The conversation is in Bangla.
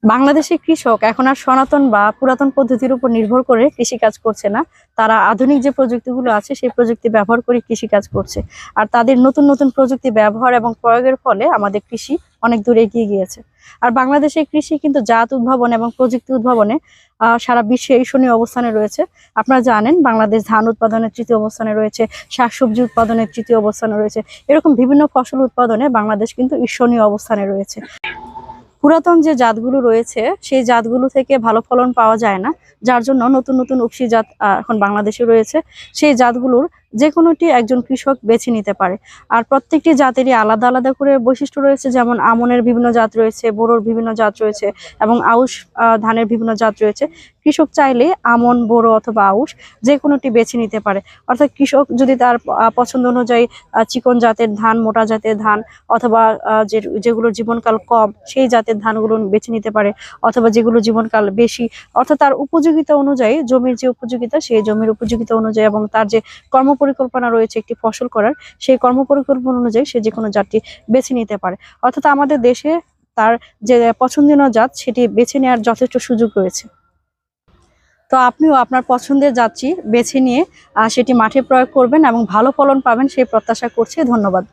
বাংলাদেশের কৃষক এখন আর সনাতন বা পুরাতন পদ্ধতির উপর নির্ভর করে কৃষিকাজ করছে না। তারা আধুনিক যে প্রযুক্তিগুলো আছে সেই প্রযুক্তি ব্যবহার করে কৃষিকাজ করছে। আর তাদের নতুন নতুন প্রযুক্তি ব্যবহার এবং প্রয়োগের ফলে আমাদের কৃষি অনেক দূর এগিয়ে গিয়েছে। আর বাংলাদেশের কৃষি কিন্তু জাত উদ্ভাবন এবং প্রযুক্তি উদ্ভাবনে সারা বিশ্বে ঈর্ষণীয় অবস্থানে রয়েছে। আপনারা জানেন বাংলাদেশ ধান উৎপাদনের তৃতীয় অবস্থানে রয়েছে, শাকসবজি উৎপাদনের তৃতীয় অবস্থানে রয়েছে। এরকম বিভিন্ন ফসল উৎপাদনে বাংলাদেশ কিন্তু ঈর্ষণীয় অবস্থানে রয়েছে। পুরাতন যে জাতগুলো রয়েছে সেই জাতগুলো থেকে ভালো ফলন পাওয়া যায় না, যার জন্য নতুন নতুন উপসি জাত এখন বাংলাদেশে রয়েছে। সেই জাতগুলোর যে কোনোটি একজন কৃষক বেছে নিতে পারে। আর প্রত্যেকটি জাতেরই আলাদা আলাদা করে বৈশিষ্ট্য রয়েছে, যেমন আমনের বিভিন্ন জাত রয়েছে, বোরোর বিভিন্ন জাত রয়েছে এবং আউশ ধানের বিভিন্ন জাত রয়েছে। কৃষক চাইলে আমন, বোরো অথবা আউশ যে কোনোটি বেছে নিতে পারে। অর্থাৎ কৃষক যদি তার পছন্দ অনুযায়ী চিকন জাতের ধান, মোটা জাতের ধান অথবা যেগুলোর জীবনকাল কম সেই জাতের ধানগুলো বেছে নিতে পারে, অথবা যেগুলো জীবনকাল বেশি, অর্থাৎ তার উপযোগিতা অনুযায়ী, জমির যে উপযোগিতা সেই জমির উপযোগিতা অনুযায়ী এবং তার যে কর্মপরিকল্পনা রয়েছে একটি ফসল করার, সেই কর্মপরিকল্পনা অনুযায়ী সে যে কোনো জাতটি বেছে নিতে পারে। অর্থাৎ আমাদের দেশে তার যে পছন্দনীয় জাত সেটি বেছে নেওয়ার যথেষ্ট সুযোগ রয়েছে। তো আপনিও আপনার পছন্দের জাতটি বেছে নিয়ে সেটি মাঠে প্রয়োগ করবেন এবং ভালো ফলন পাবেন সেই প্রত্যাশা করছি। ধন্যবাদ।